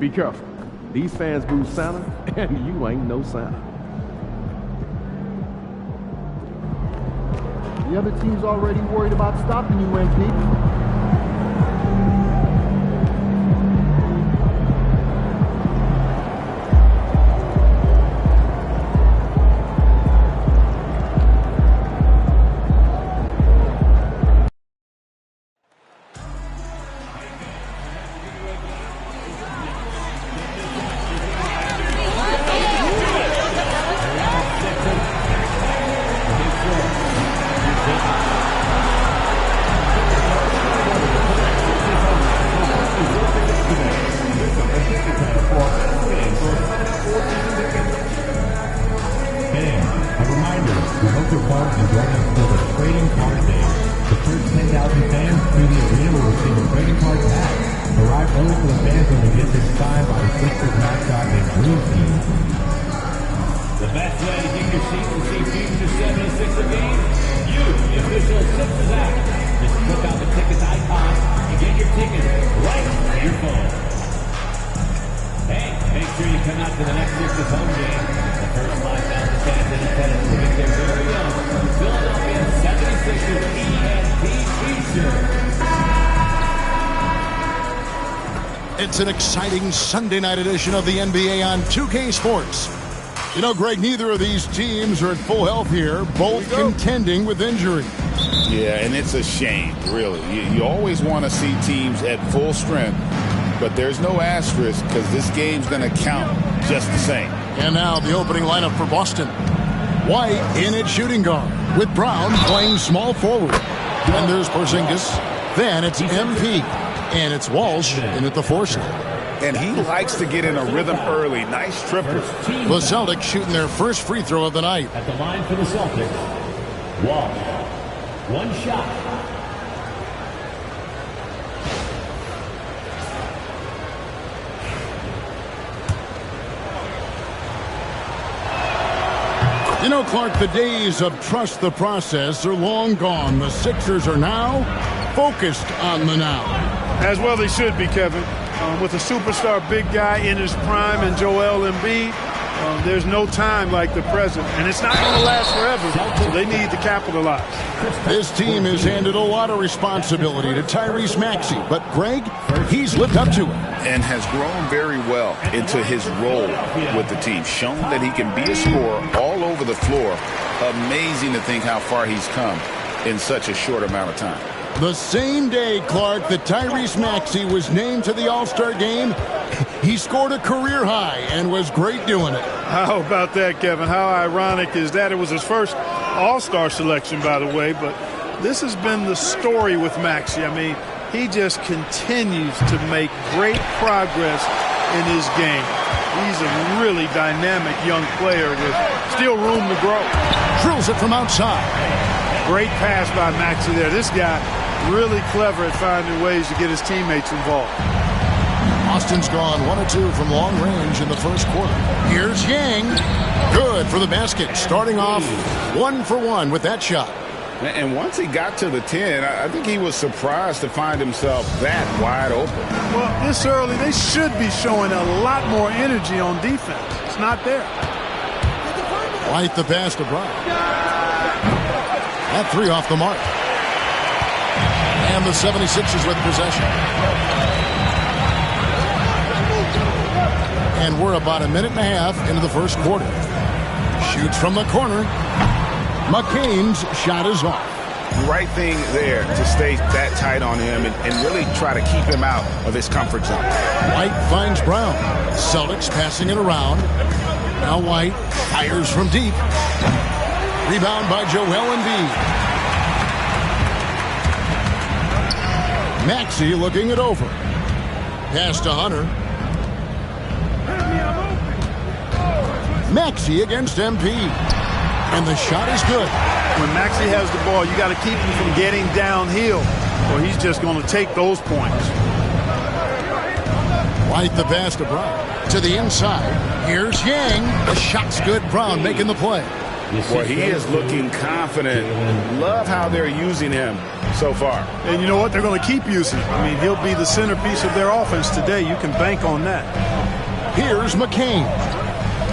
Be careful. These fans boo Santa, and you ain't no Santa. The other team's already worried about stopping you, MP. It's an exciting Sunday night edition of the NBA on 2K Sports. You know, Greg, neither of these teams are at full health here, both contending with injury. Yeah, and it's a shame, really. You always want to see teams at full strength, but there's no asterisk because this game's going to count just the same. And now the opening lineup for Boston. White in at shooting guard, with Brown playing small forward. Then there's Porzingis. Then it's MP. And it's Walsh in at the 4 slot. And he likes to get in a rhythm early. Nice tripper. The Celtics shooting their first free throw of the night. At the line for the Celtics, Walsh. One shot. You know, Clark, the days of trust the process are long gone. The Sixers are now focused on the now. As well they should be, Kevin. With a superstar big guy in his prime and Joel Embiid, there's no time like the present. And it's not going to last forever, so they need to capitalize. This team has handed a lot of responsibility to Tyrese Maxey, but Greg, he's lived up to it. And has grown very well into his role with the team. Shown that he can be a scorer all over the floor. Amazing to think how far he's come in such a short amount of time. The same day, Clark, that Tyrese Maxey was named to the All-Star game, he scored a career high and was great doing it. How about that, Kevin? How ironic is that? It was his first All-Star selection, by the way, but this has been the story with Maxey. I mean, he just continues to make great progress in his game. He's a really dynamic young player with still room to grow. Drills it from outside. Great pass by Maxey there. This guy really clever at finding ways to get his teammates involved. Austin's gone 1 of 2 from long range in the first quarter. Here's Yang. Good for the basket. Starting off 1 for 1 with that shot. And once he got to the 10, I think he was surprised to find himself that wide open. Well, this early, they should be showing a lot more energy on defense. It's not there. White the pass to Brown. That 3 off the mark. And the 76ers with possession. And we're about a minute and a half into the first quarter. Shoots from the corner. McCain's shot is off. Right thing there to stay that tight on him and really try to keep him out of his comfort zone. White finds Brown. Celtics passing it around. Now White fires from deep. Rebound by Joel Embiid. Maxey looking it over. Pass to Hunter. Maxey against MP. And the shot is good. When Maxey has the ball, you got to keep him from getting downhill, or he's just going to take those points. White the pass to Brown. To the inside. Here's Yang. The shot's good. Brown making the play. Well, he is looking confident. Love how they're using him so far. And you know what? They're going to keep using him. I mean, he'll be the centerpiece of their offense today. You can bank on that. Here's McCain.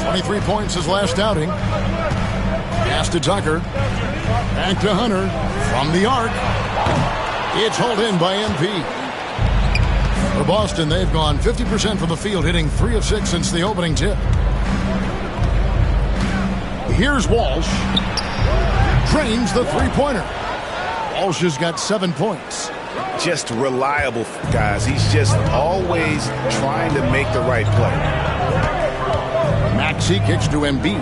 23 points his last outing. Pass to Tucker. Back to Hunter. From the arc. It's hauled in by MP. For Boston, they've gone 50% from the field, hitting 3 of 6 since the opening tip. Here's Walsh. Drains the three-pointer. Walsh has got 7 points. Just reliable, guys. He's just always trying to make the right play. Maxey kicks to Embiid.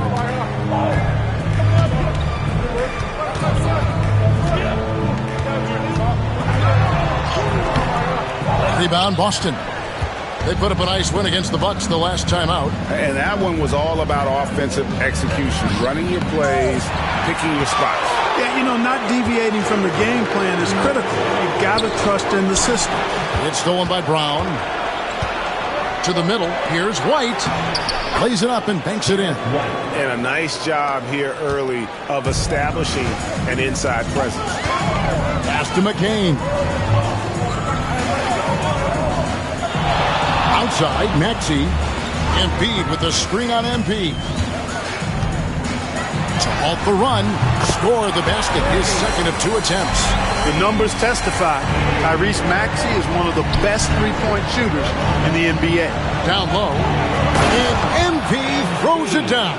Rebound, Boston. They put up a nice win against the Bucks the last time out. And that one was all about offensive execution, running your plays, picking your spots. Yeah, you know, not deviating from the game plan is critical. You've got to trust in the system. It's stolen by Brown. To the middle. Here's White. Plays it up and banks it in. And a nice job here early of establishing an inside presence. Pass to McCain. Outside, Maxey. Embiid with the screen on MP. To halt the run. Score the basket. His second of 2 attempts. The numbers testify. Tyrese Maxey is one of the best three-point shooters in the NBA. Down low. And MP throws it down.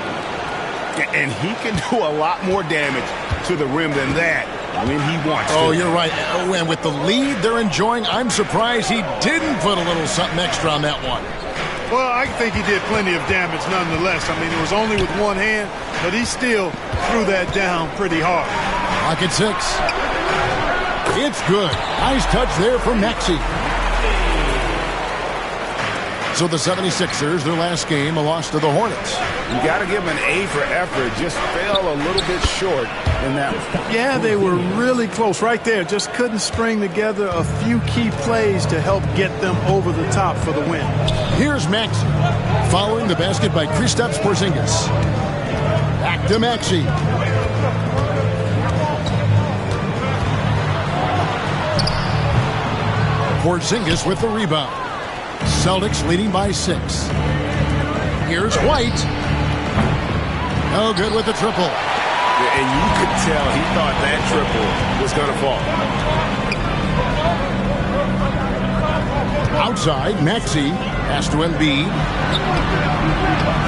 And he can do a lot more damage to the rim than that when he wants to. Oh, you're right. Oh, and with the lead they're enjoying, I'm surprised he didn't put a little something extra on that one. Well, I think he did plenty of damage nonetheless. I mean, it was only with one hand, but he still threw that down pretty hard. Clock at 6. It's good. Nice touch there from Maxey. So the 76ers, their last game, a loss to the Hornets. You got to give them an A for effort. Just fell a little bit short in that one. Yeah, they were really close right there. Just couldn't string together a few key plays to help get them over the top for the win. Here's Maxey. Following the basket by Kristaps Porzingis. Back to Maxey. Porzingis with the rebound. Celtics leading by 6. Here's White. No good with the triple. Yeah, and you could tell he thought that triple was going to fall. Outside, Maxey has to Embiid.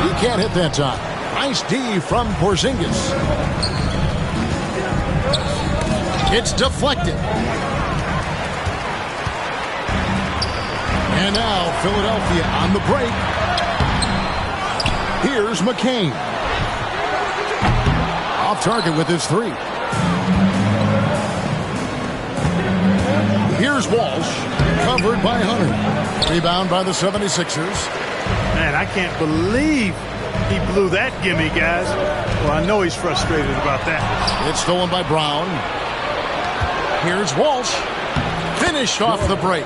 He can't hit that time. Nice D from Porzingis. It's deflected. And now Philadelphia on the break. Here's McCain. Off target with his 3. Here's Walsh. Covered by Hunter. Rebound by the 76ers. Man, I can't believe he blew that gimme, guys. Well, I know he's frustrated about that. It's stolen by Brown. Here's Walsh. Finished off the break.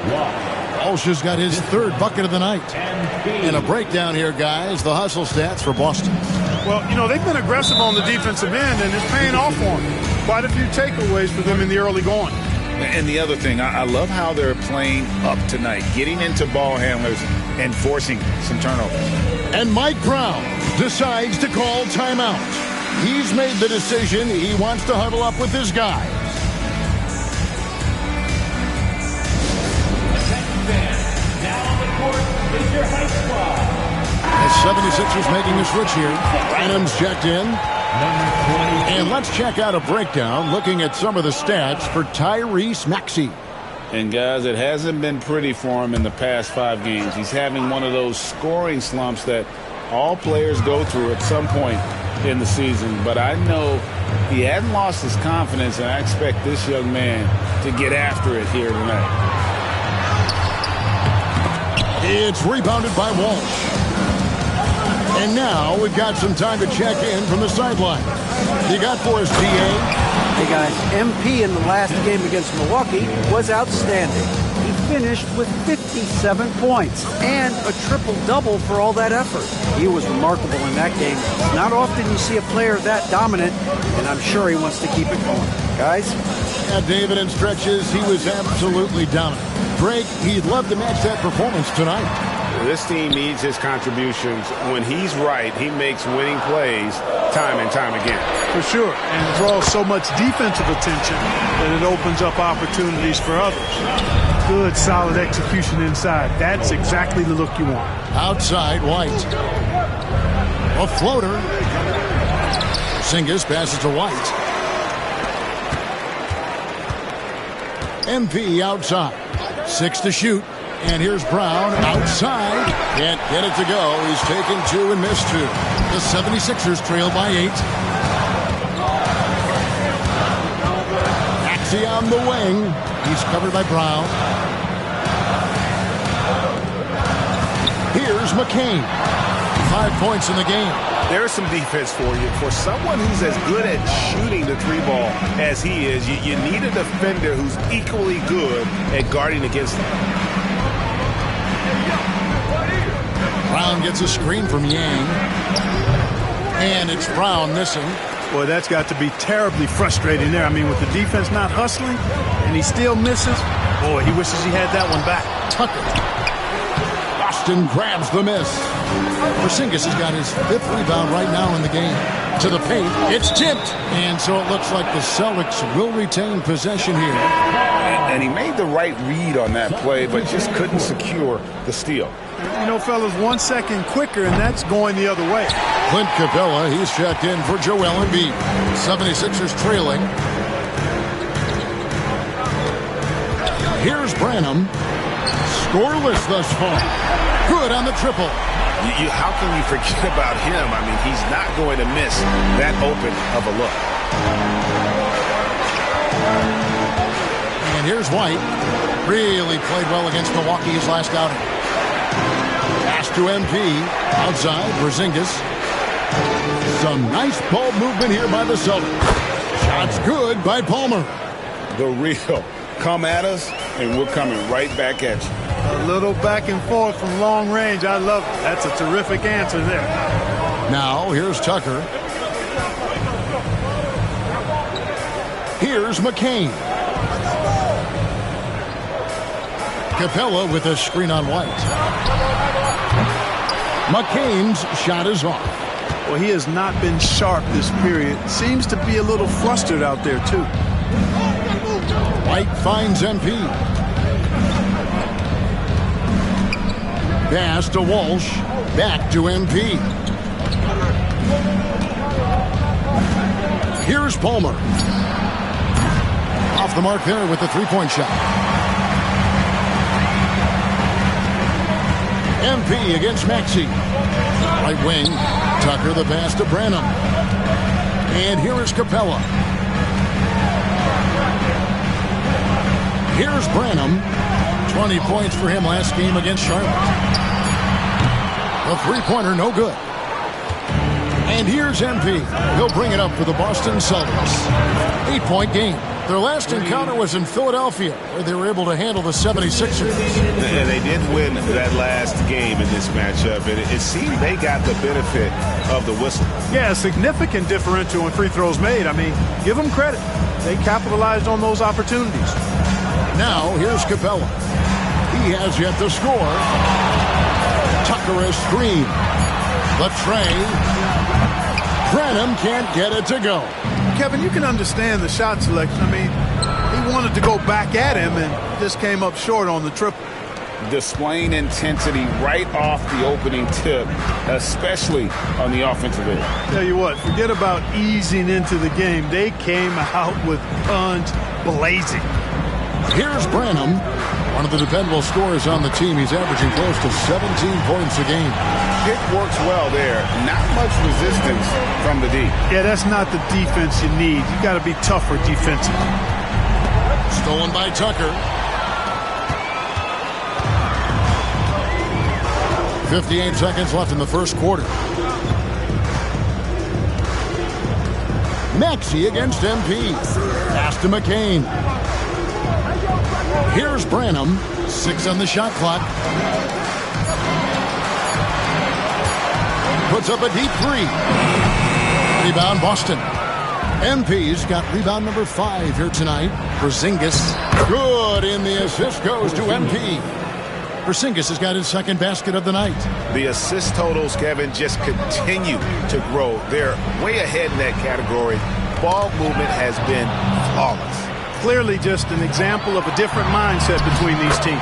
Walsh has got his 3rd bucket of the night. And a breakdown here, guys. The hustle stats for Boston. Well, you know, they've been aggressive on the defensive end, and it's paying off for them. Quite a few takeaways for them in the early going. And the other thing, I love how they're playing up tonight, getting into ball handlers and forcing some turnovers. And Mike Brown decides to call timeout. He's made the decision. He wants to huddle up with his guys. The 76ers making a switch here. Branham's checked in. And let's check out a breakdown looking at some of the stats for Tyrese Maxey. And guys, it hasn't been pretty for him in the past 5 games. He's having one of those scoring slumps that all players go through at some point in the season. But I know he hadn't lost his confidence, and I expect this young man to get after it here tonight. It's rebounded by Walsh. And now we've got some time to check in from the sideline. You got for us, T.A.? Hey guys, MP in the last game against Milwaukee was outstanding. He finished with 57 points and a triple-double for all that effort. He was remarkable in that game. Not often you see a player that dominant, and I'm sure he wants to keep it going. Guys? Yeah, David, in stretches, he was absolutely dominant. Greg, he'd love to match that performance tonight. This team needs his contributions. When he's right, he makes winning plays time and time again. For sure, and draws so much defensive attention that it opens up opportunities for others. Good, solid execution inside. That's exactly the look you want. Outside, White. A floater. Porzingis passes to White. MP outside. 6 to shoot. And here's Brown outside. Can't get it to go. He's taken 2 and missed 2. The 76ers trail by 8. Maxey on the wing. He's covered by Brown. Here's McCain. 5 points in the game. There's some defense for you. For someone who's as good at shooting the 3-ball as he is, you need a defender who's equally good at guarding against him. Brown gets a screen from Yang. And it's Brown missing. Boy, that's got to be terribly frustrating there. I mean, with the defense not hustling and he still misses, boy, he wishes he had that one back. Tucker. Boston grabs the miss. Porzingis has got his 5th rebound right now in the game. To the paint. It's tipped. And so it looks like the Celtics will retain possession here. And he made the right read on that play, but just couldn't secure the steal. You know, fellas, 1 second quicker, and that's going the other way. Clint Capella, he's checked in for Joel Embiid. 76ers trailing. Here's Branham. Scoreless thus far. Good on the triple. How can you forget about him? I mean, he's not going to miss that open of a look. And here's White. Really played well against Milwaukee his last outing. Pass to MP. Outside, Porzingis. Some nice ball movement here by the Celtics. Shots good by Palmer. The real. Come at us, and we're coming right back at you. A little back and forth from long range. I love it. That's a terrific answer there. Now, here's Tucker. Here's McCain. Capella with a screen on White. McCain's shot is off. Well, he has not been sharp this period. Seems to be a little flustered out there, too. White finds MP. Pass to Walsh. Back to MP. Here's Palmer. Off the mark there with the 3-point shot. MP against Maxey. Right wing. Tucker the pass to Branham. And here is Capella. Here's Branham. 20 points for him last game against Charlotte. The 3-pointer no good. And here's MP. He'll bring it up for the Boston Celtics. 8-point game. Their last encounter was in Philadelphia, where they were able to handle the 76ers. And they did win that last game in this matchup, and it seemed they got the benefit of the whistle. Yeah, a significant differential in free throws made. I mean, give them credit. They capitalized on those opportunities. Now, here's Capella. He has yet to score. Tucker a screen. The tray. Branham can't get it to go. Kevin, you can understand the shot selection. I mean, he wanted to go back at him and just came up short on the triple. Displaying intensity right off the opening tip, especially on the offensive end. Tell you what, forget about easing into the game. They came out with guns blazing. Here's Branham, one of the dependable scorers on the team. He's averaging close to 17 points a game. It works well there. Not much resistance from the D. Yeah, that's not the defense you need. You got to be tougher defensively. Stolen by Tucker. 58 seconds left in the first quarter. Maxey against MP. Pass to McCain. Here's Branham. 6 on the shot clock. Puts up a deep 3. Rebound Boston. MP's got rebound number 5 here tonight. Porzingis, good, and the assist goes to MP. Porzingis has got his second basket of the night. The assist totals, Kevin, just continue to grow. They're way ahead in that category. Ball movement has been flawless. Clearly just an example of a different mindset between these teams.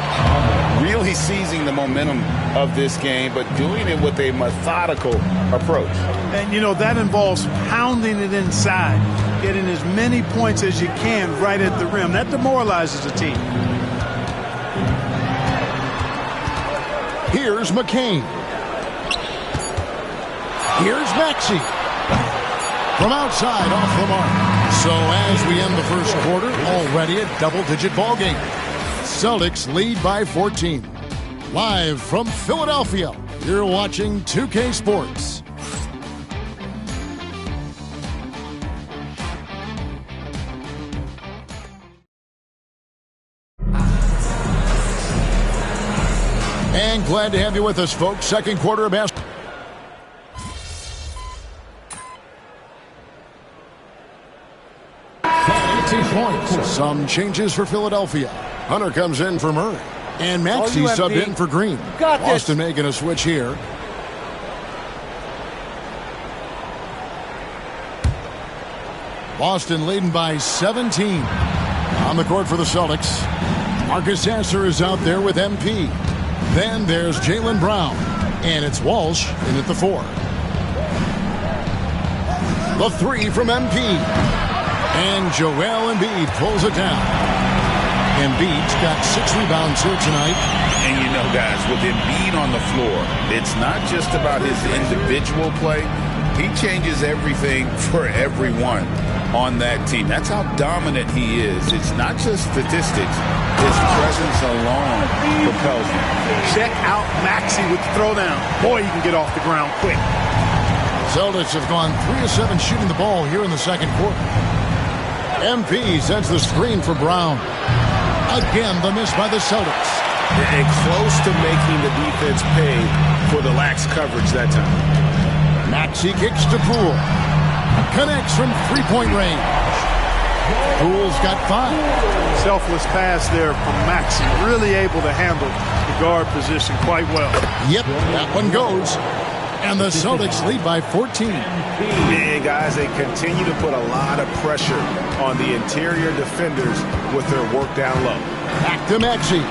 Really seizing the momentum of this game, but doing it with a methodical approach. And, you know, that involves pounding it inside, getting as many points as you can right at the rim. That demoralizes a team. Here's McCain. Here's Maxey. From outside, off the mark. So as we end the first quarter, already a double-digit ball game. Celtics lead by 14. Live from Philadelphia, you're watching 2K Sports. And glad to have you with us, folks. Second quarter of basketball. Some changes for Philadelphia. Hunter comes in for Murray. And Maxey subbed in for Green. Boston making a switch here. Boston leading by 17. On the court for the Celtics. Marcus Sasser is out there with MP. Then there's Jaylen Brown. And it's Walsh in at the 4. The 3 from MP. And Joel Embiid pulls it down. Embiid's got 6 rebounds here tonight. And you know, guys, with Embiid on the floor, it's not just about his individual play. He changes everything for everyone on that team. That's how dominant he is. It's not just statistics. His presence alone propels him. Check out Maxey with the throwdown. Boy, he can get off the ground quick. Celtics have gone 3 of 7 shooting the ball here in the second quarter. MP sends the screen for Brown. Again, the miss by the Celtics. And close to making the defense pay for the lax coverage that time. Maxey kicks to Poole. Connects from three-point range. Poole's got 5. Selfless pass there from Maxey. Really able to handle the guard position quite well. Yep, that one goes. And the Celtics lead by 14. Man, guys, they continue to put a lot of pressure on the interior defenders with their work down low. Back to Maxey.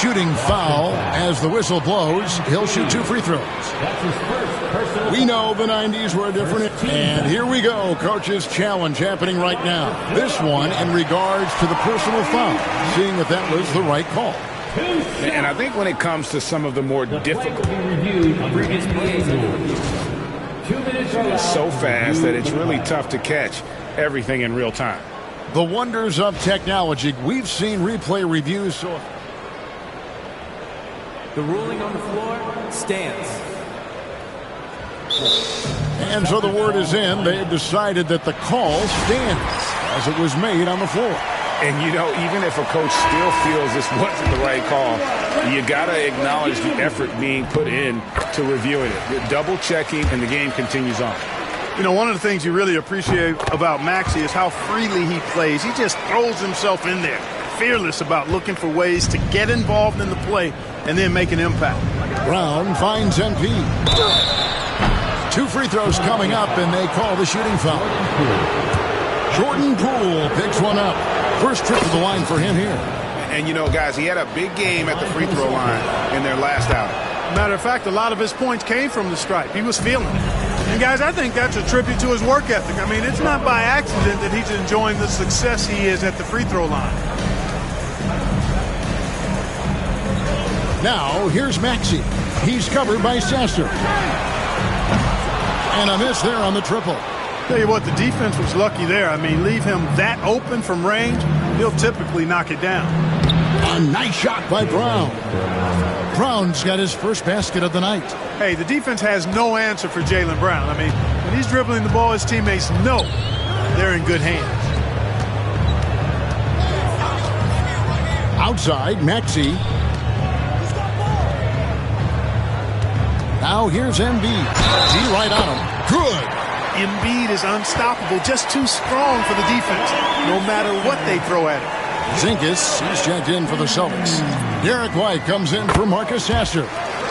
Shooting foul as the whistle blows. He'll shoot 2 free throws. We know the 90s were different. And here we go. Coach's challenge happening right now. This one in regards to the personal foul. Seeing if that was the right call. And I think when it comes to some of the more difficult, it's so fast that it's really tough to catch everything in real time. The wonders of technology. We've seen replay reviews. So the ruling on the floor stands. And so the word is in. They have decided that the call stands as it was made on the floor. And, you know, even if a coach still feels this wasn't the right call, you got to acknowledge the effort being put in to reviewing it. You're double-checking, and the game continues on. You know, one of the things you really appreciate about Maxey is how freely he plays. He just throws himself in there, fearless about looking for ways to get involved in the play and then make an impact. Brown finds MP. 2 free throws coming up, and they call the shooting foul. Jordan Poole picks one up. First trip to the line for him here. And, you know, guys, he had a big game at the free throw line in their last outing. Matter of fact, a lot of his points came from the stripe. He was feeling it. And, guys, I think that's a tribute to his work ethic. I mean, it's not by accident that he's enjoying the success he is at the free throw line. Now, here's Maxey. He's covered by Sasser. And a miss there on the triple. Tell you what, the defense was lucky there. I mean, leave him that open from range, he'll typically knock it down. A nice shot by Brown. Brown's got his first basket of the night. Hey, the defense has no answer for Jaylen Brown. I mean, when he's dribbling the ball, his teammates know they're in good hands. Outside, Maxey. Now here's Embiid. G right on him. Good. Embiid is unstoppable, just too strong for the defense, no matter what they throw at him. Zinkis, he's checked in for the Celtics. Derek White comes in for Marcus Sasser.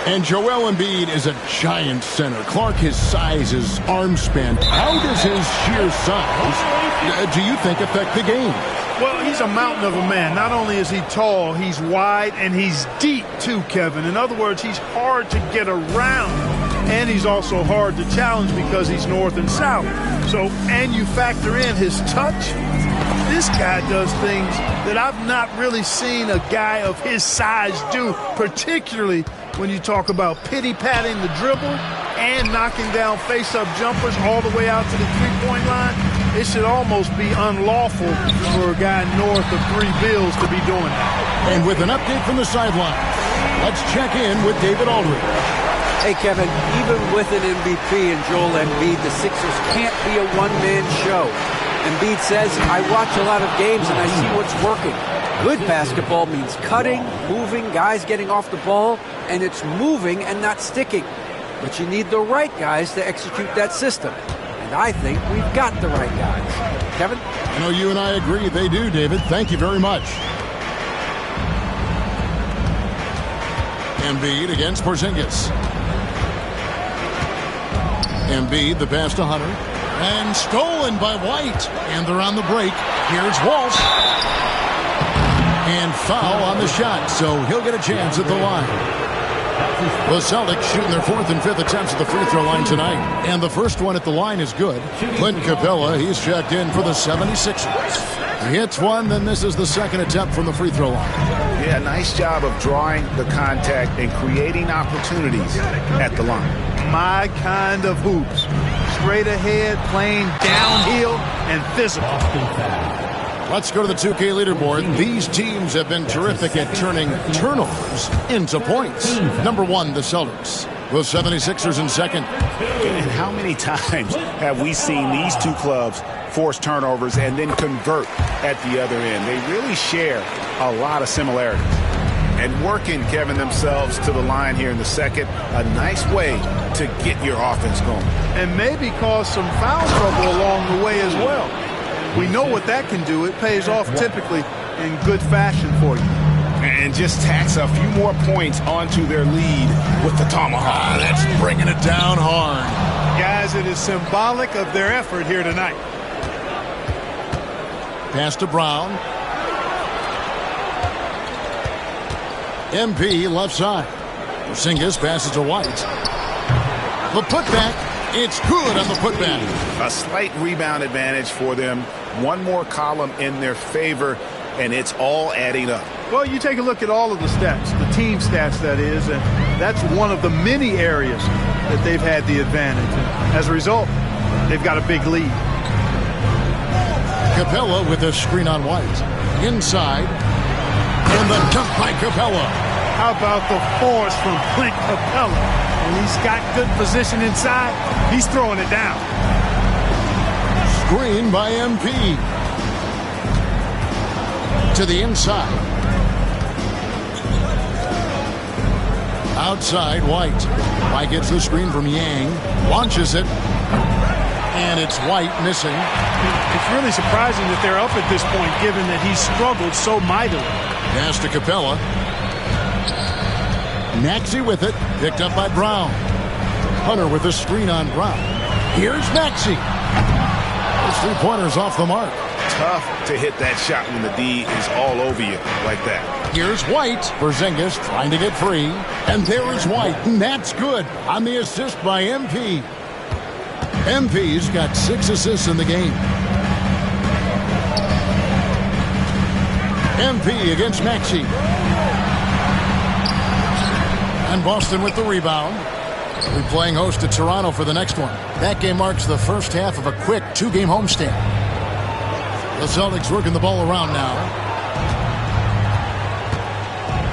And Joel Embiid is a giant center. Clark, his size, his arm span. How does his sheer size, do you think, affect the game? Well, he's a mountain of a man. Not only is he tall, he's wide, and he's deep too, Kevin. In other words, he's hard to get around. And he's also hard to challenge because he's north and south. So, and you factor in his touch. This guy does things that I've not really seen a guy of his size do, particularly when you talk about pity-patting the dribble and knocking down face-up jumpers all the way out to the three-point line. It should almost be unlawful for a guy north of 3 bills to be doing that. And with an update from the sideline, let's check in with David Aldridge. Hey, Kevin, even with an MVP and Joel Embiid, the Sixers can't be a one-man show. Embiid says, I watch a lot of games and I see what's working. Good basketball means cutting, moving, guys getting off the ball, and it's moving and not sticking. But you need the right guys to execute that system. And I think we've got the right guys. Kevin? I know you and I agree they do, David. Thank you very much. Embiid against Porzingis. Embiid, the pass to Hunter. And stolen by White. And they're on the break. Here's Walsh. And foul on the shot, so he'll get a chance at the line. The Celtics shooting their 4th and 5th attempts at the free throw line tonight. And the first one at the line is good. Clint Capella, he's checked in for the 76ers. He hits one, then misses the second attempt from the free throw line. Yeah, nice job of drawing the contact and creating opportunities at the line. My kind of hoops. Straight ahead, playing downhill, and physical. Let's go to the 2K leaderboard. These teams have been terrific at turning turnovers into points. Number 1, the Celtics. The 76ers in second. And how many times have we seen these two clubs force turnovers and then convert at the other end? They really share a lot of similarities. And working, Kevin, themselves to the line here in the second, a nice way to get your offense going. And maybe cause some foul trouble along the way as well. We know what that can do. It pays off typically in good fashion for you. And just tacks a few more points onto their lead with the tomahawk. That's bringing it down hard. Guys, it is symbolic of their effort here tonight. Pass to Brown. MP left side. Porzingis passes to White. The putback. It's good on the putback. A slight rebound advantage for them. One more column in their favor, and it's all adding up. Well, you take a look at all of the stats, the team stats, that is, and that's one of the many areas that they've had the advantage. And as a result, they've got a big lead. Capella with a screen on White. Inside. And the dunk by Capella. How about the force from Clint Capella? When he's got good position inside, he's throwing it down. Screen by MP. To the inside. Outside, White. White gets the screen from Yang. Launches it. And it's White missing. It's really surprising that they're up at this point, given that he's struggled so mightily. Pass to Capella. Maxey with it. Picked up by Brown. Hunter with a screen on Brown. Here's Maxey. Those 3-pointers off the mark. Tough to hit that shot when the D is all over you like that. Here's White. Porzingis trying to get free. And there is White. And that's good on the assist by MP. MP's got 6 assists in the game. MP against Maxey. And Boston with the rebound. We'll be playing host to Toronto for the next one. That game marks the first half of a quick 2-game homestand. The Celtics working the ball around now.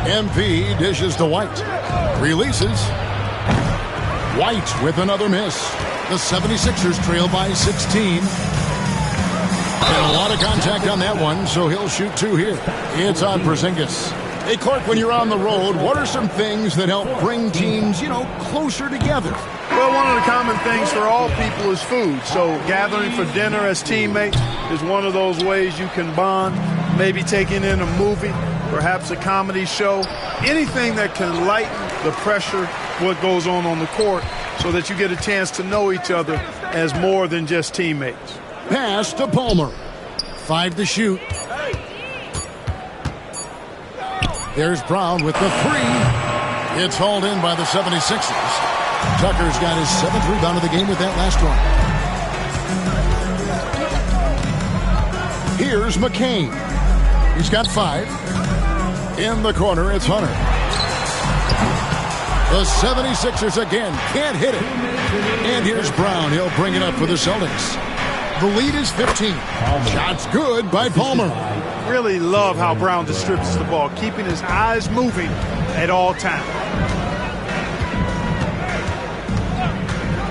MP dishes to White. Releases. White with another miss. The 76ers trail by 16. And a lot of contact on that one, so he'll shoot 2 here. It's on Porzingis. Hey, Clark, when you're on the road, what are some things that help bring teams, closer together? Well, one of the common things for all people is food. So gathering for dinner as teammates is one of those ways you can bond. Maybe taking in a movie, perhaps a comedy show, anything that can lighten the pressure, what goes on the court, so that you get a chance to know each other as more than just teammates. Pass to Palmer. 5 to shoot. There's Brown with the 3. It's hauled in by the 76ers. Tucker's got his 7th rebound of the game with that last one. Here's McCain. He's got 5. In the corner, it's Hunter. The 76ers again can't hit it. And here's Brown. He'll bring it up for the Celtics. The lead is 15. Shots good by Palmer. Really love how Brown distributes the ball, keeping his eyes moving at all times.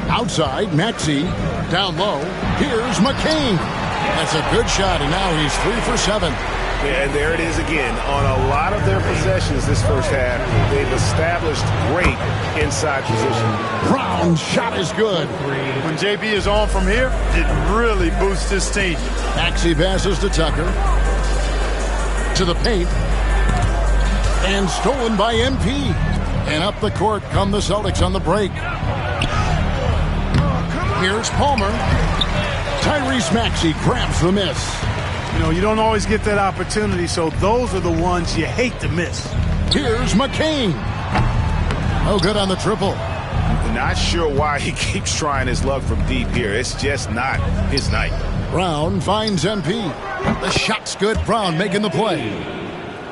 Outside, Maxey. Down low. Here's McCain. That's a good shot, and now he's 3 for 7. Yeah, and there it is again. On a lot of their possessions this first half, they've established great inside position. Brown's shot is good. When JB is on from here, it really boosts his team. Maxey passes to Tucker. To the paint. And stolen by MP. And up the court come the Celtics on the break. Here's Palmer. Tyrese Maxey grabs the miss. You don't always get that opportunity, so those are the ones you hate to miss. Here's McCain. No good on the triple. Not sure why he keeps trying his luck from deep here. It's just not his night. Brown finds MP. The shot's good. Brown making the play.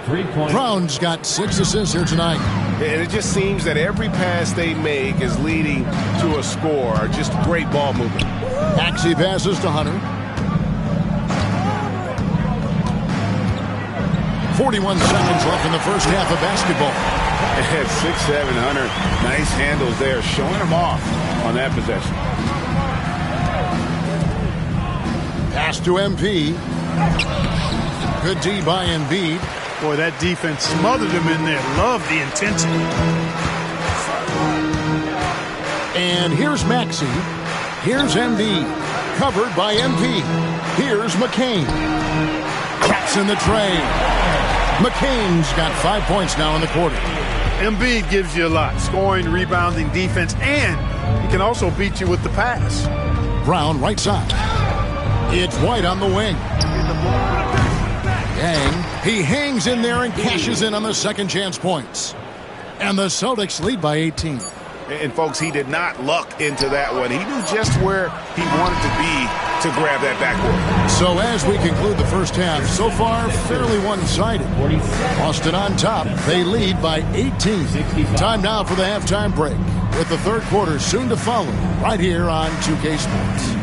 Brown's got 6 assists here tonight. And it just seems that every pass they make is leading to a score. Just great ball movement. Maxey passes to Hunter. 41 seconds left in the first half of basketball. At 6'7", Hunter, nice handles there, showing him off on that possession. Pass to MP. Good D by Embiid. Boy, that defense smothered him in there. Love the intensity. And here's Maxey. Here's Embiid. Covered by MP. Here's McCain. Catch in the tray. McCain's got 5 points now in the quarter. Embiid gives you a lot. Scoring, rebounding, defense, and he can also beat you with the pass. Brown right side. It's White on the wing. Yang, he hangs in there and cashes in on the second chance points. And the Celtics lead by 18. And folks, he did not luck into that one. He knew just where he wanted to be to grab that backboard. So as we conclude the first half, so far fairly one-sided. Boston on top. They lead by 18. Time now for the halftime break, with the third quarter soon to follow right here on 2K Sports.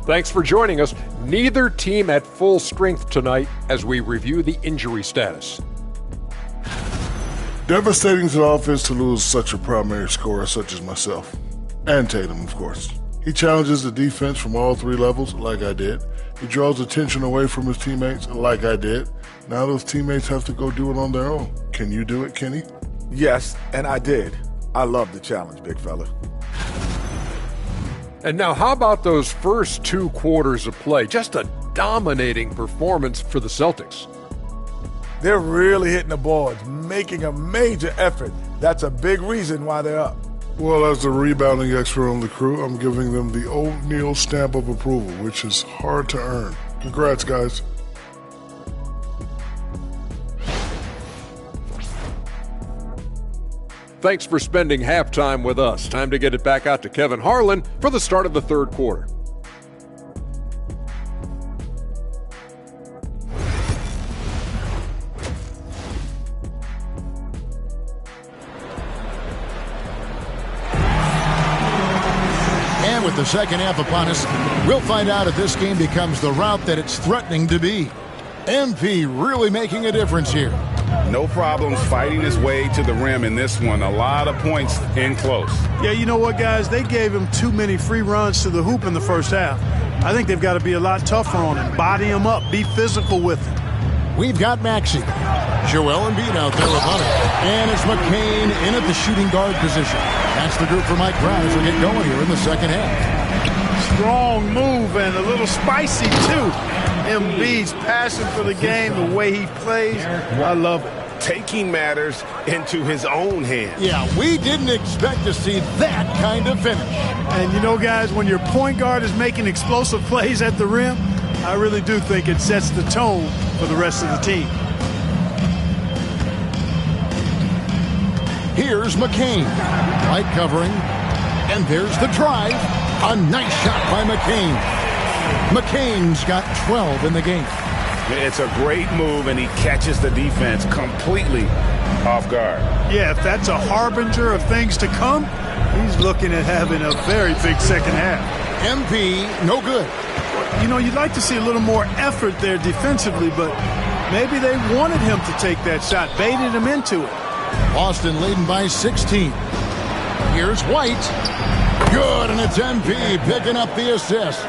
Thanks for joining us. Neither team at full strength tonight as we review the injury status. Devastating to the offense to lose such a primary scorer such as myself. And Tatum, of course. He challenges the defense from all 3 levels, like I did. He draws attention away from his teammates, like I did. Now those teammates have to go do it on their own. Can you do it, Kenny? Yes, and I did. I love the challenge, big fella. And now, how about those first 2 quarters of play? Just a dominating performance for the Celtics. They're really hitting the boards, making a major effort. That's a big reason why they're up. Well, as the rebounding expert on the crew, I'm giving them the O'Neal stamp of approval, which is hard to earn. Congrats, guys. Thanks for spending halftime with us. Time to get it back out to Kevin Harlan for the start of the third quarter. And with the second half upon us, we'll find out if this game becomes the route that it's threatening to be. MP really making a difference here. No problems fighting his way to the rim in this one. A lot of points in close. Yeah, you know what, guys? They gave him too many free runs to the hoop in the first half. I think they've got to be a lot tougher on him. Body him up. Be physical with him. We've got Maxey. Joel Embiid out there with Hunter. And it's McCain in at the shooting guard position. That's the group for Mike Brown as we get going here in the second half. Strong move and a little spicy, too. Embiid's passion for the game, the way he plays, I love it. Taking matters into his own hands. Yeah, we didn't expect to see that kind of finish. And you know, guys, when your point guard is making explosive plays at the rim, I really do think it sets the tone for the rest of the team. Here's McCain. Light covering. And there's the drive. A nice shot by McCain. McCain's got 12 in the game. It's a great move, and he catches the defense completely off guard. Yeah, if that's a harbinger of things to come, he's looking at having a very big second half. MP, no good. You know, you'd like to see a little more effort there defensively, but maybe they wanted him to take that shot, baited him into it. Boston leading by 16. Here's White. Good, and it's MP picking up the assist.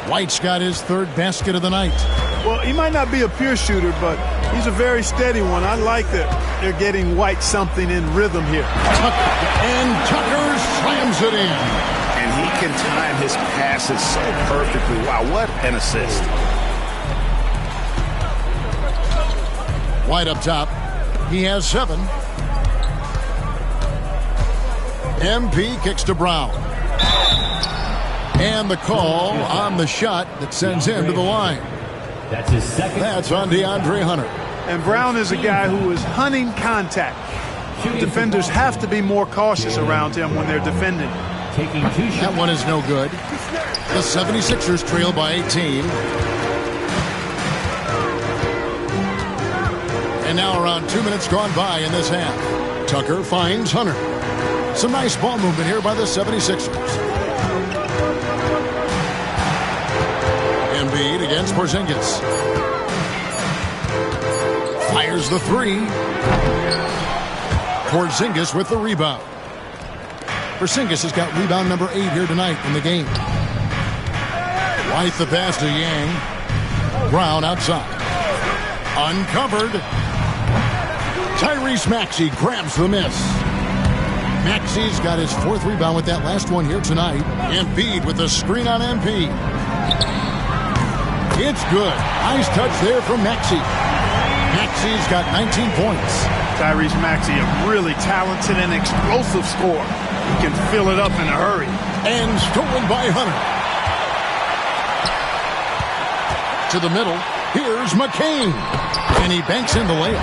White's got his third basket of the night. Well, he might not be a pure shooter, but he's a very steady one. I like that they're getting White something in rhythm here. And Tucker slams it in. And he can time his passes so perfectly. Wow, what an assist. White up top. He has 7. MP kicks to Brown. And the call on the shot that sends him to the line. That's his second. That's on DeAndre Hunter. And Brown is a guy who is hunting contact. Defenders have to be more cautious around him when they're defending. Taking 2 shots. That one is no good. The 76ers trail by 18. And now around 2 minutes gone by in this half. Tucker finds Hunter. Some nice ball movement here by the 76ers. Embiid against Porzingis. Fires the 3. Porzingis with the rebound. Porzingis has got rebound number 8 here tonight in the game. White the pass to Yang. Brown outside. Uncovered. Tyrese Maxey grabs the miss. Maxey's got his 4th rebound with that last one here tonight. Embiid with the screen on MP. It's good. Nice touch there from Maxey. Maxey's got 19 points. Tyrese Maxey, a really talented and explosive scorer. He can fill it up in a hurry. And stolen by Hunter. To the middle. Here's McCain. And he banks in the layup.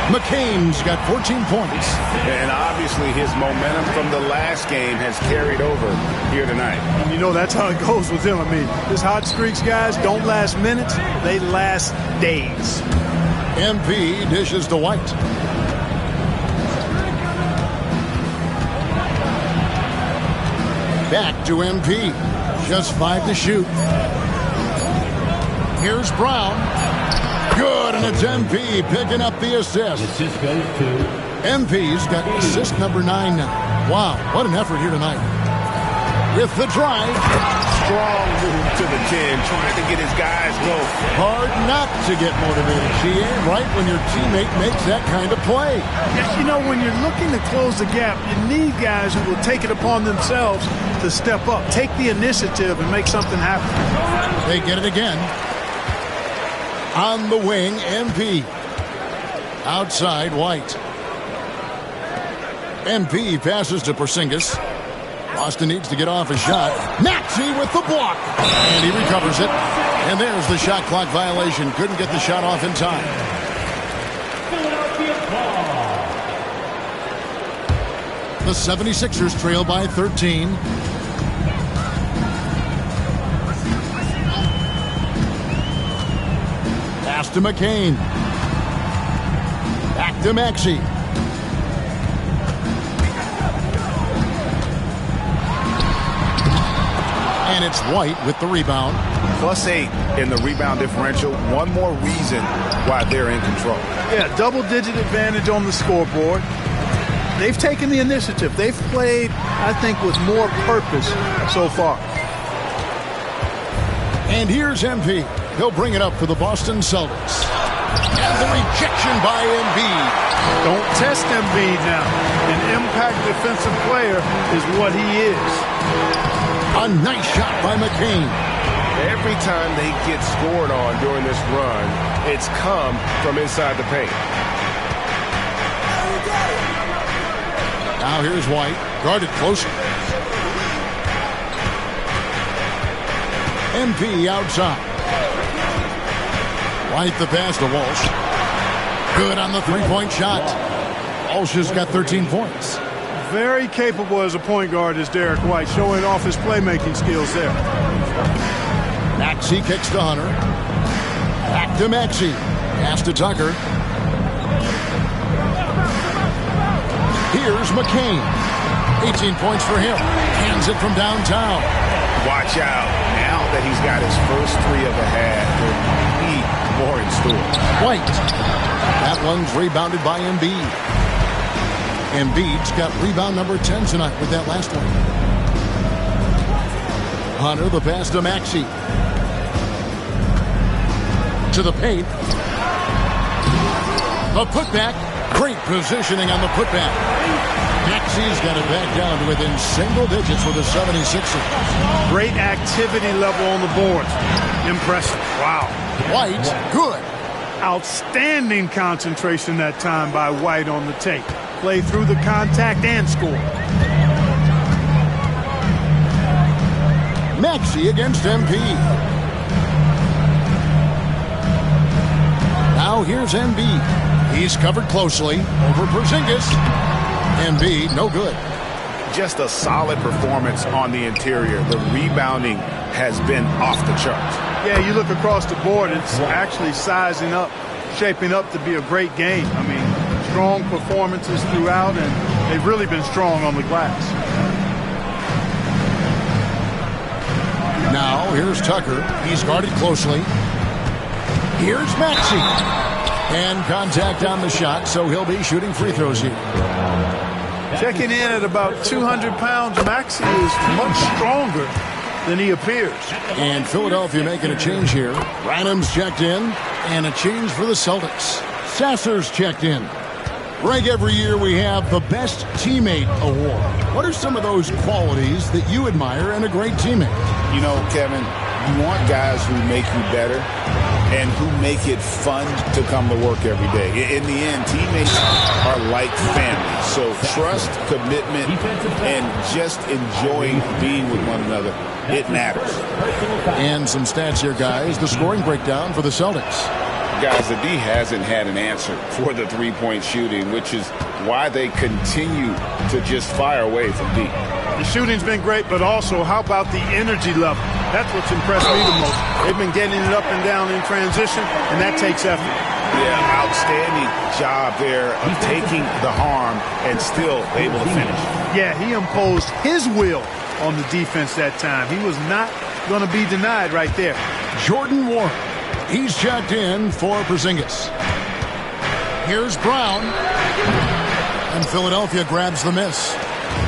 McCain's got 14 points. And obviously his momentum from the last game has carried over here tonight. And you know, that's how it goes with him. I mean, his hot streaks, guys, don't last minutes. They last days. MP dishes to White. Back to MP. Just 5 to shoot. Here's Brown. Good, and it's MP picking up the assist. Assist goes to MP's got assist number 9 now. Wow, what an effort here tonight. With the drive. Strong move to the 10, trying to get his guys going. Hard not to get motivated, GA, right when your teammate makes that kind of play. Yeah, you know, when you're looking to close the gap, you need guys who will take it upon themselves to step up, take the initiative, and make something happen. They get it again. On the wing, MP. Outside, White. MP passes to Porzingis. Boston needs to get off a shot. Maxey with the block. And he recovers it. And there's the shot clock violation. Couldn't get the shot off in time. The 76ers trail by 13. Pass to McCain. Back to Maxey. And it's White with the rebound. +8 in the rebound differential. One more reason why they're in control. Yeah, double-digit advantage on the scoreboard. They've taken the initiative. They've played, I think, with more purpose so far. And here's MP. He'll bring it up for the Boston Celtics. And the rejection by Embiid. Don't test Embiid now. An impact defensive player is what he is. A nice shot by McCain. Every time they get scored on during this run, it's come from inside the paint. Now here's White, guarded closer. MP outside. White the pass to Walsh. Good on the three-point shot. Walsh has got 13 points. Very capable as a point guard is Derek White, showing off his playmaking skills there. Maxey kicks to Hunter. Back to Maxey. Pass to Tucker. Here's McCain. 18 points for him. Hands it from downtown. Watch out. Now that he's got his first three of the half, there'll be more in store. White. That one's rebounded by Embiid. Embiid's got rebound number 10 tonight with that last one. Hunter, the pass to Maxey. To the paint. The putback. Great positioning on the putback. Maxey's got it back down to within single digits with a 76er. Great activity level on the board. Impressive. Wow. White, good. Outstanding concentration that time by White on the tape. Play through the contact and score. Maxey against MP. Now here's Embiid. He's covered closely over Porzingis. Embiid, no good. Just a solid performance on the interior. The rebounding has been off the charts. Yeah, you look across the board, it's actually sizing up, shaping up to be a great game. I mean, strong performances throughout, and they've really been strong on the glass. Now, here's Tucker. He's guarded closely. Here's Maxey. And contact on the shot, so he'll be shooting free throws here. Checking in at about 200 pounds, Maxey is much stronger than he appears. And Philadelphia making a change here. Branham's checked in, and a change for the Celtics. Sasser's checked in. Greg, every year we have the Best Teammate Award. What are some of those qualities that you admire in a great teammate? You know, Kevin, you want guys who make you better and who make it fun to come to work every day. In the end, teammates are like family. So trust, commitment, and just enjoying being with one another, it matters. And some stats here, guys. The scoring breakdown for the Celtics. Guys, the D hasn't had an answer for the three-point shooting, which is why they continue to just fire away from deep. The shooting's been great, but also how about the energy level? That's what's impressed me the most. They've been getting it up and down in transition, and that takes effort. Yeah, outstanding job there of taking the harm and still able to finish. Yeah, he imposed his will on the defense that time. He was not going to be denied right there. Jordan Warren. He's checked in for Porzingis. Here's Brown. And Philadelphia grabs the miss.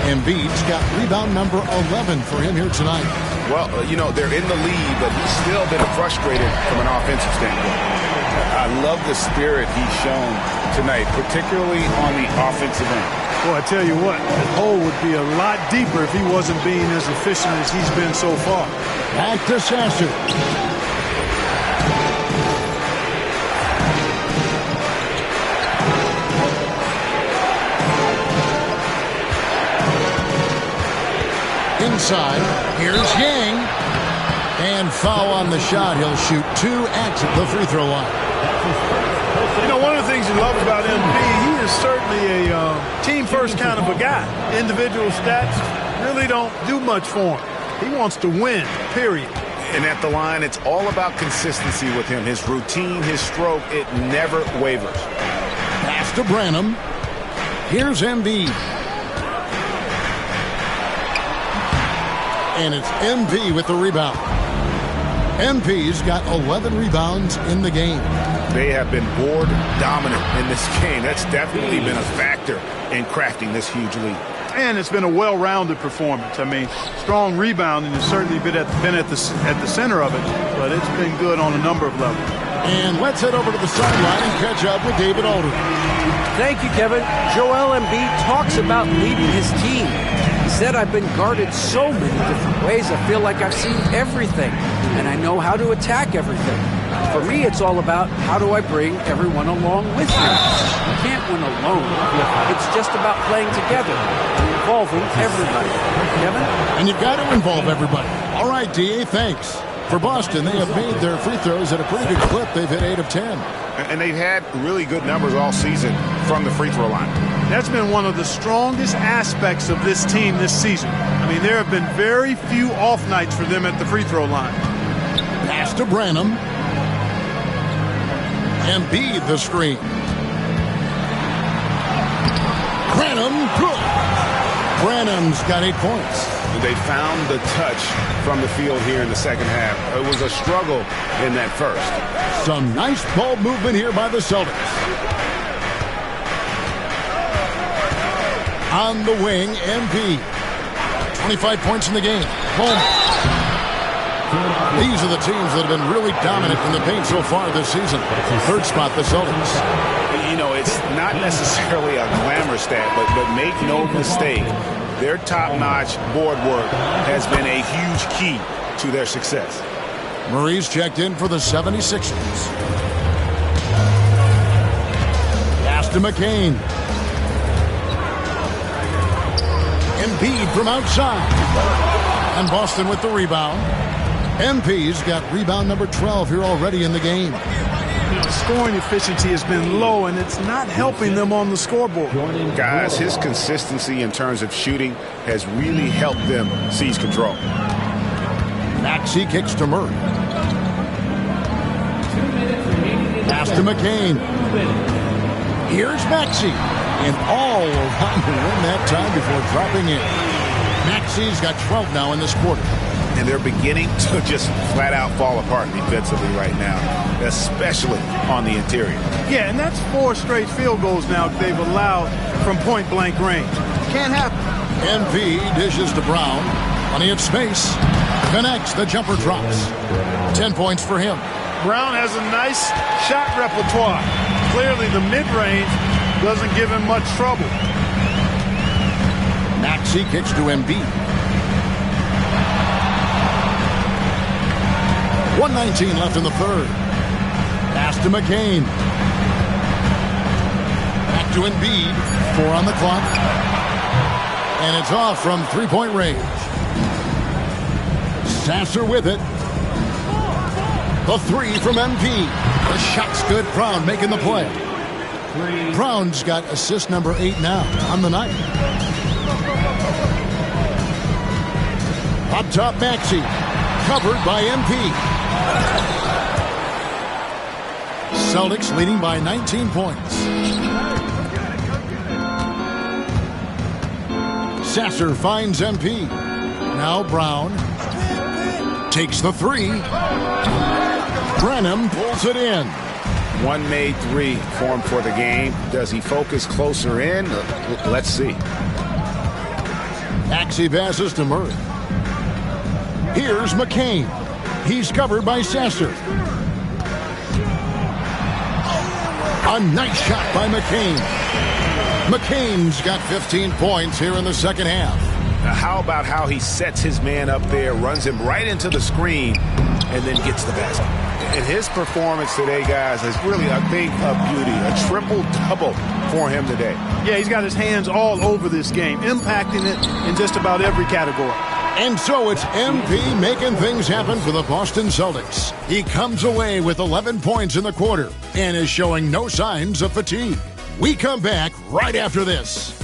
Embiid's got rebound number 11 for him here tonight. Well, you know, they're in the lead, but he's still been frustrated from an offensive standpoint. I love the spirit he's shown tonight, particularly on the offensive end. Well, I tell you what, the hole would be a lot deeper if he wasn't being as efficient as he's been so far. Back to Sasser. Inside, here's Yang. And foul on the shot. He'll shoot two at the free throw line. You know, one of the things you love about MP, he is certainly a team-first kind of a guy. Individual stats really don't do much for him. He wants to win, period. And at the line, it's all about consistency with him. His routine, his stroke, it never wavers. Pass to Branham. Here's Embiid. And it's MV with the rebound. MP's got 11 rebounds in the game. They have been board dominant in this game. That's definitely been a factor in crafting this huge lead. And it's been a well-rounded performance. I mean, strong rebounding has certainly been at the center of it, but it's been good on a number of levels. And let's head over to the sideline and catch up with David Alder. Thank you, Kevin. Joel Embiid talks about leading his team. He said, I've been guarded so many different ways. I feel like I've seen everything, and I know how to attack everything. For me, it's all about how do I bring everyone along with me. You can't win alone. It's just about playing together and involving everybody. Kevin? And you've got to involve everybody. All right, D.A., thanks. For Boston, they have made their free throws at a pretty good clip. They've hit 8 of 10. And they've had really good numbers all season from the free throw line. That's been one of the strongest aspects of this team this season. I mean, there have been very few off nights for them at the free throw line. Pass to Branham. Embiid the screen. Branham, good. Branham's got 8 points. They found the touch from the field here in the second half. It was a struggle in that first. Some nice ball movement here by the Celtics. On the wing, Embiid. 25 points in the game. Boom. These are the teams that have been really dominant in the paint so far this season. Third spot, the Celtics. You know, it's not necessarily a glamour stat, but make no mistake, their top-notch board work has been a huge key to their success. Murray's checked in for the 76ers. Pass to McCain. Embiid from outside. And Boston with the rebound. MP's got rebound number 12 here already in the game. Scoring efficiency has been low, and it's not helping them on the scoreboard. Guys, his consistency in terms of shooting has really helped them seize control. Maxey kicks to Murray. Pass to McCain. Here's Maxey. And all around the rim that time before dropping in. Maxey's got 12 now in this quarter. And they're beginning to just flat out fall apart defensively right now, especially on the interior. Yeah, and that's 4 straight field goals now they've allowed from point-blank range. Can't happen. MP dishes to Brown. Plenty of space. Connects. The jumper drops. 10 points for him. Brown has a nice shot repertoire. Clearly the mid-range doesn't give him much trouble. Maxey kicks to Embiid. 1:19 left in the third. Pass to McCain. Back to Embiid. 4 on the clock. And it's off from three-point range. Sasser with it. The 3 from MP. The shot's good. Brown making the play. Brown's got assist number 8 now on the night. Up top, Maxey. Covered by MP. Celtics leading by 19 points. Sasser finds MP. Now Brown takes the 3. Branham pulls it in. One made 3 formed for the game. Does he focus closer in? Let's see. Maxey passes to Murray. Here's McCain. He's covered by Sasser. A nice shot by McCain. McCain's got 15 points here in the second half. Now how about how he sets his man up there, runs him right into the screen, and then gets the basket. And his performance today, guys, is really a thing of beauty. A triple-double for him today. Yeah, he's got his hands all over this game, impacting it in just about every category. And so it's MP making things happen for the Boston Celtics. He comes away with 11 points in the quarter and is showing no signs of fatigue. We come back right after this.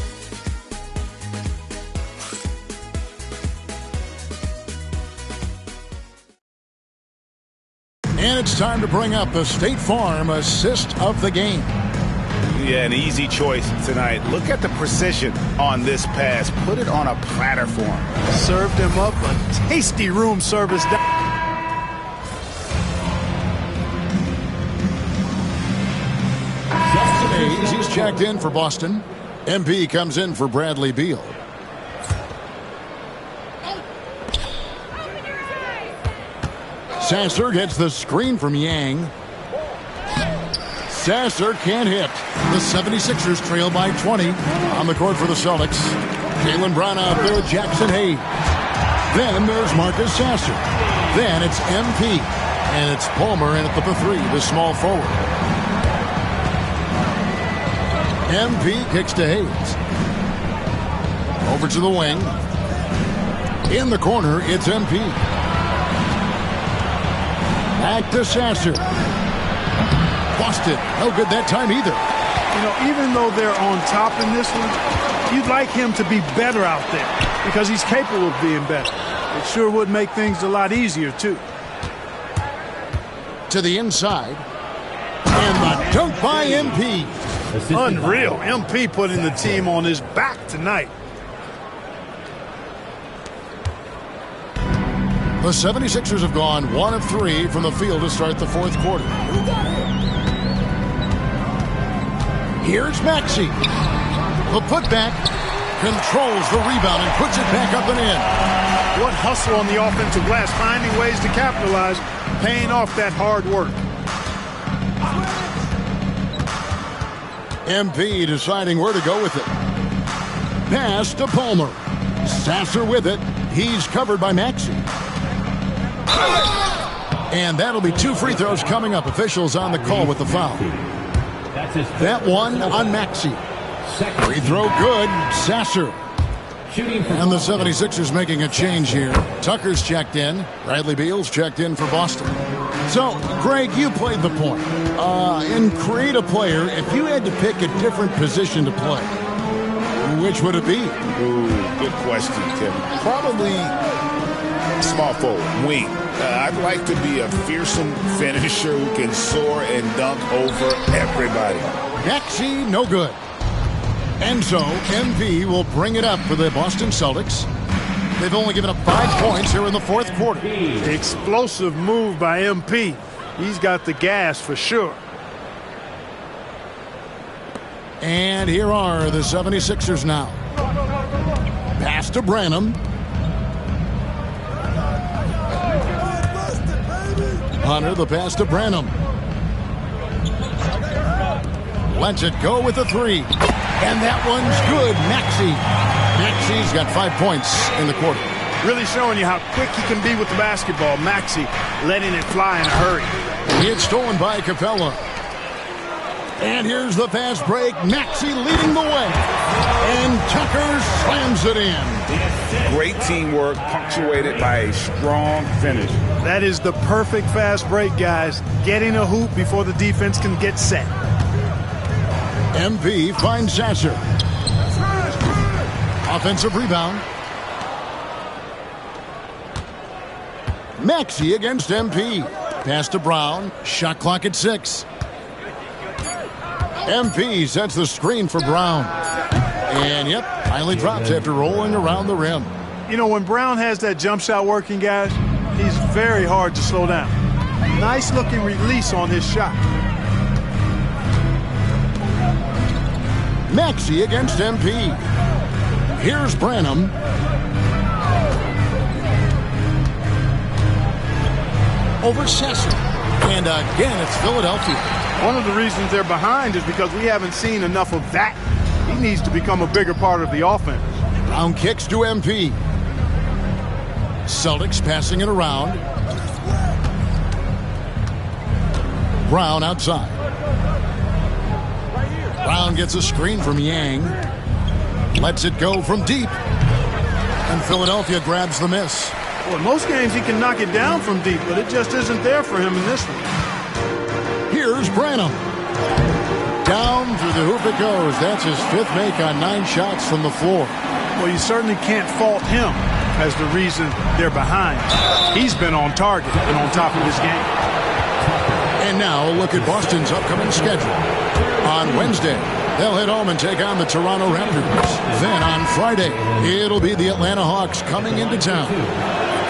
And it's time to bring up the State Farm assist of the game. Yeah, an easy choice tonight. Look at the precision on this pass. Put it on a platter for him. Served him up a tasty room service. penalties. He's checked in for Boston. MP comes in for Bradley Beal. Sasser gets the screen from Yang. Sasser can't hit. The 76ers trail by 20 on the court for the Celtics. Jaylen Brown out there with Jackson Hayes. Then there's Marcus Sasser. Then it's MP. And it's Palmer in at the 3, the small forward. MP kicks to Hayes. Over to the wing. In the corner, it's MP. Back to Sasser. Boston, no good that time either. You know, even though they're on top in this one, you'd like him to be better out there because he's capable of being better. It sure would make things a lot easier, too. To the inside. And the dunk by MP. Unreal. MP putting the team on his back tonight. The 76ers have gone 1 of 3 from the field to start the fourth quarter. Here's Maxey. The putback controls the rebound and puts it back up and in. What hustle on the offensive glass, finding ways to capitalize, paying off that hard work. MP deciding where to go with it. Pass to Palmer. Sasser with it. He's covered by Maxey. And that'll be 2 free throws coming up. Officials on the call with the foul. That one on Maxey. Free throw good. Sasser. And the 76ers making a change here. Tucker's checked in. Bradley Beal's checked in for Boston. So, Greg, you played the point. In create a player, if you had to pick a different position to play, which would it be? Ooh, good question, Tim. Probably small forward, wing. I'd like to be a fearsome finisher who can soar and dunk over everybody. Maxey, no good. And so, MP will bring it up for the Boston Celtics. They've only given up 5 points here in the fourth quarter. Explosive move by MP. He's got the gas for sure. And here are the 76ers now. Pass to Branham. Hunter, the pass to Branham. Lets it go with the 3. And that one's good. Maxey. Maxey's got 5 points in the quarter. Really showing you how quick he can be with the basketball. Maxey letting it fly in a hurry. It's stolen by Capella. And here's the fast break. Maxey leading the way. And Tucker slams it in. Great teamwork punctuated by a strong finish. That is the perfect fast break, guys. Getting a hoop before the defense can get set. MP finds Sasser. Offensive rebound. Maxey against MP. Pass to Brown. Shot clock at 6. MP sets the screen for Brown. And, yep, finally drops after rolling around the rim. You know, when Brown has that jump shot working, guys, he's very hard to slow down. Nice looking release on his shot. Maxey against MP. Here's Branham. Over Sasser. And again, it's Philadelphia. One of the reasons they're behind is because we haven't seen enough of that. He needs to become a bigger part of the offense. Brown kicks to MP. Celtics passing it around. Brown outside. Brown gets a screen from Yang. Lets it go from deep. And Philadelphia grabs the miss. Well, in most games he can knock it down from deep, but it just isn't there for him in this one. Here's Branham. Down through the hoop it goes. That's his 5th make on 9 shots from the floor. Well, you certainly can't fault him as the reason they're behind. He's been on target and on top of his game. And now look at Boston's upcoming schedule. On Wednesday, they'll head home and take on the Toronto Raptors. Then on Friday, it'll be the Atlanta Hawks coming into town.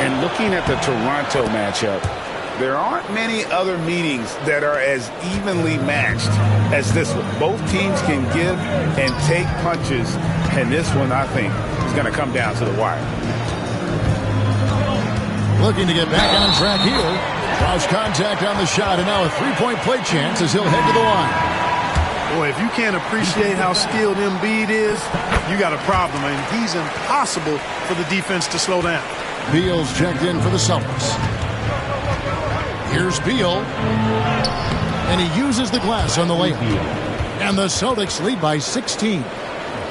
And looking at the Toronto matchup, There aren't many other meetings that are as evenly matched as this one. Both teams can give and take punches, and this one, I think, is going to come down to the wire. Looking to get back on track here. Draws contact on the shot, and now a three-point play chance as he'll head to the line. Boy, if you can't appreciate how skilled Embiid is, you got a problem. I mean, he's impossible for the defense to slow down. Beal's checked in for the Celtics. Here's Beal. And he uses the glass on the layup. And the Celtics lead by 16.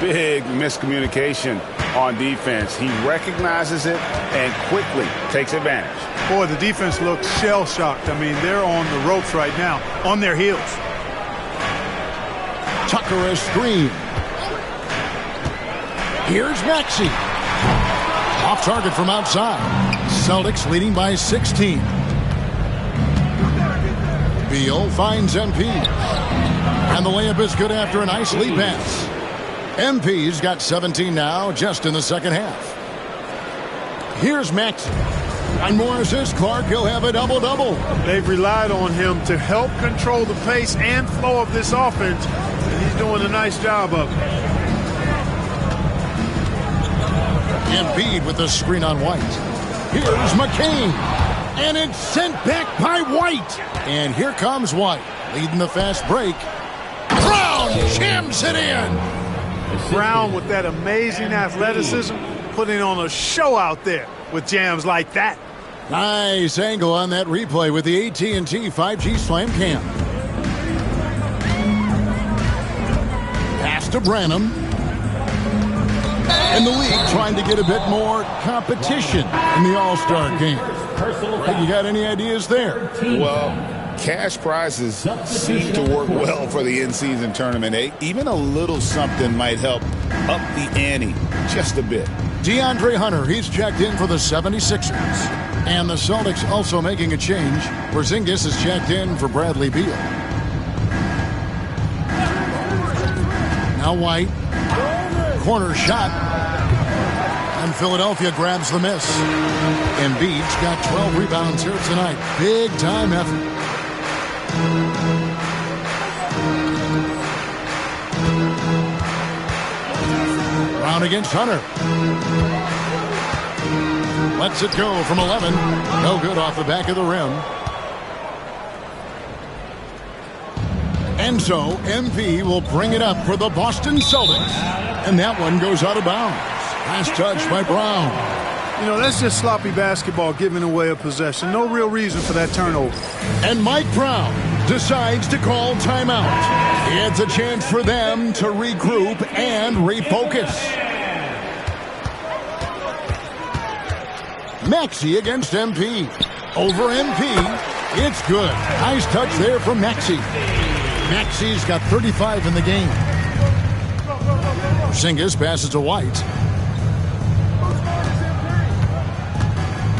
Big miscommunication on defense. He recognizes it and quickly takes advantage. Boy, the defense looks shell-shocked. I mean, they're on the ropes right now, on their heels. Tucker a screen. Here's Maxey. Off target from outside. Celtics leading by 16. Beal finds MP. And the layup is good after a nice lead pass. MP's got 17 now, just in the second half. Here's Maxey. On Morris's, Clark, he'll have a double-double. They've relied on him to help control the pace and flow of this offense, and he's doing a nice job of it. Embiid with the screen on White. Here's McCain. And it's sent back by White. And here comes White, leading the fast break. Brown jams it in. Brown with that amazing athleticism, putting on a show out there with jams like that. Nice angle on that replay with the AT&T 5G Slam Cam. Pass to Branham. And the league trying to get a bit more competition in the All-Star game. Right, you got any ideas there? Well, cash prizes seem to work well for the in-season tournament. Even a little something might help up the ante just a bit. DeAndre Hunter, he's checked in for the 76ers. And the Celtics also making a change. Porzingis is checked in for Bradley Beal. Now White. Corner shot. And Philadelphia grabs the miss. Embiid's got 12 rebounds here tonight. Big time effort. Brown against Hunter. Lets it go from 11. No good off the back of the rim. And so MP will bring it up for the Boston Celtics. And that one goes out of bounds. Last touch by Brown. You know, that's just sloppy basketball, giving away a possession. No real reason for that turnover. And Mike Brown decides to call timeout. It's a chance for them to regroup and refocus. Maxey against MP. Over MP. It's good. Nice touch there from Maxey. Maxey's got 35 in the game. Porzingis passes to White.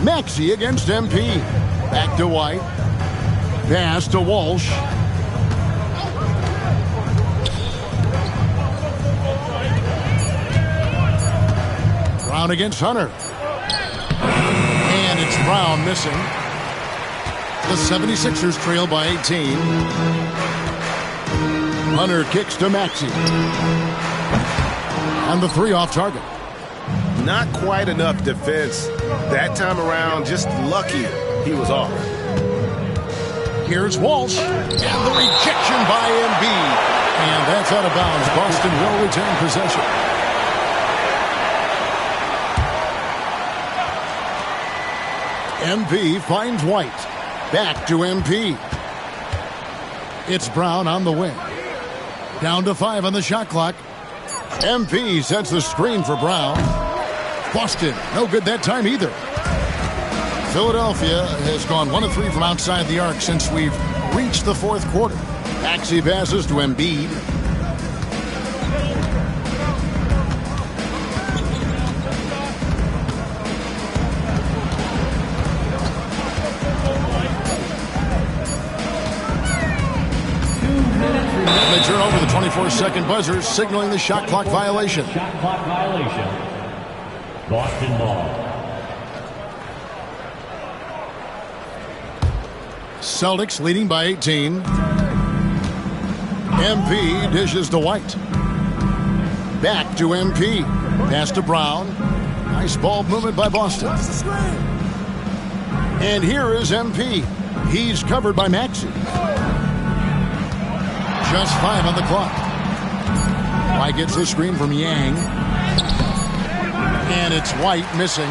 Maxey against MP. Back to White. Pass to Walsh. Brown against Hunter. And it's Brown missing. The 76ers trail by 18. Hunter kicks to Maxey. And the three off target. Not quite enough defense. That time around, just lucky he was off. Here's Walsh. And the rejection by Embiid. And that's out of bounds. Boston will retain possession. MP finds White. Back to MP. It's Brown on the wing. Down to 5 on the shot clock. MP sets the screen for Brown. Boston, no good that time either. Philadelphia has gone 1 of 3 from outside the arc since we've reached the fourth quarter. Maxey passes to Embiid. They turn over the 24-second buzzer, signaling the shot clock violation. Shot clock violation. Boston ball. Celtics leading by 18. MP dishes to White. Back to MP. Pass to Brown. Nice ball movement by Boston. And here is MP. He's covered by Maxey. Just 5 on the clock. White gets the screen from Yang. And it's White missing.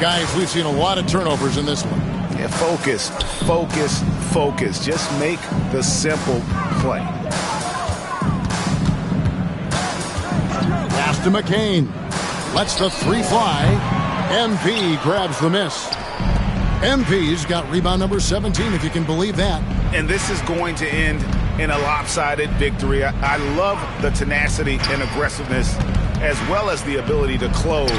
Guys, we've seen a lot of turnovers in this one. Yeah, focus, focus, focus. Just make the simple play. Pass to McCain. Lets the 3 fly. MP grabs the miss. MP's got rebound number 17, if you can believe that. And this is going to end in a lopsided victory. I love the tenacity and aggressiveness, as well as the ability to close.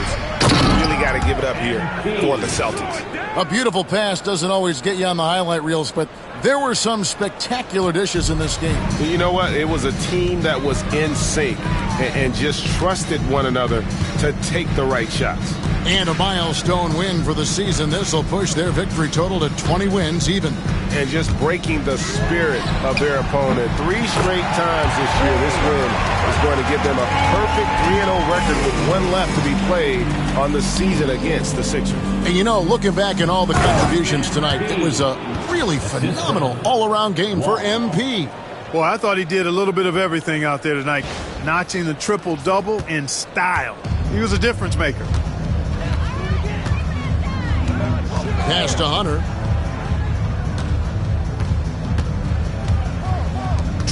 Really got to give it up here for the Celtics. A beautiful pass doesn't always get you on the highlight reels, but there were some spectacular dishes in this game. You know what? It was a team that was in sync and just trusted one another to take the right shots. And a milestone win for the season. This will push their victory total to 20 wins even. And just breaking the spirit of their opponent. 3 straight times this year, this win is going to give them a perfect 3-0 record with 1 left to be played on the season against the Sixers. And you know, looking back at all the contributions tonight, it was a really phenomenal all-around game for MP. Boy, I thought he did a little bit of everything out there tonight, notching the triple-double in style. He was a difference maker. Pass to Hunter.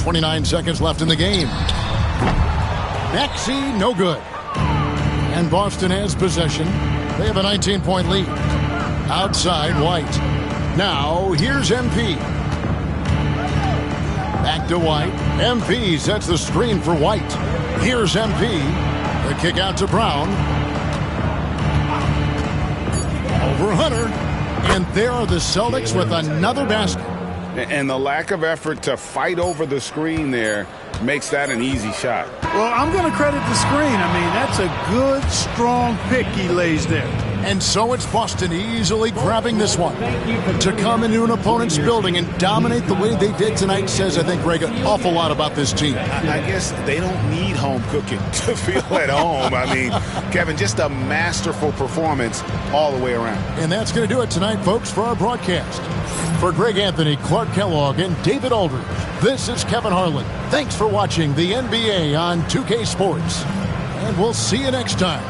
29 seconds left in the game. Maxey, no good. And Boston has possession. They have a 19-point lead. Outside, White. Now, here's MP. Back to White. MP sets the screen for White. Here's MP. The kick out to Brown. Over Hunter. And there are the Celtics with another basket. And the lack of effort to fight over the screen there makes that an easy shot. Well, I'm going to credit the screen. I mean, that's a good, strong pick he lays there. And so it's Boston easily grabbing this one. To come into an opponent's building and dominate the way they did tonight says, I think, Greg, an awful lot about this team. I guess they don't need home cooking to feel at home. I mean, Kevin, just a masterful performance all the way around. And that's going to do it tonight, folks, for our broadcast. For Greg Anthony, Clark Kellogg, and David Aldridge, this is Kevin Harlan. Thanks for watching the NBA on 2K Sports. And we'll see you next time.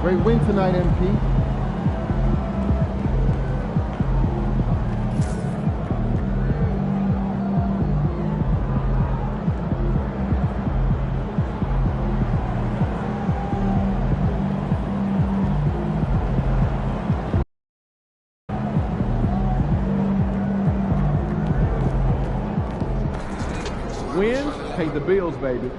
Great win tonight, MP. Wins pay the bills, baby.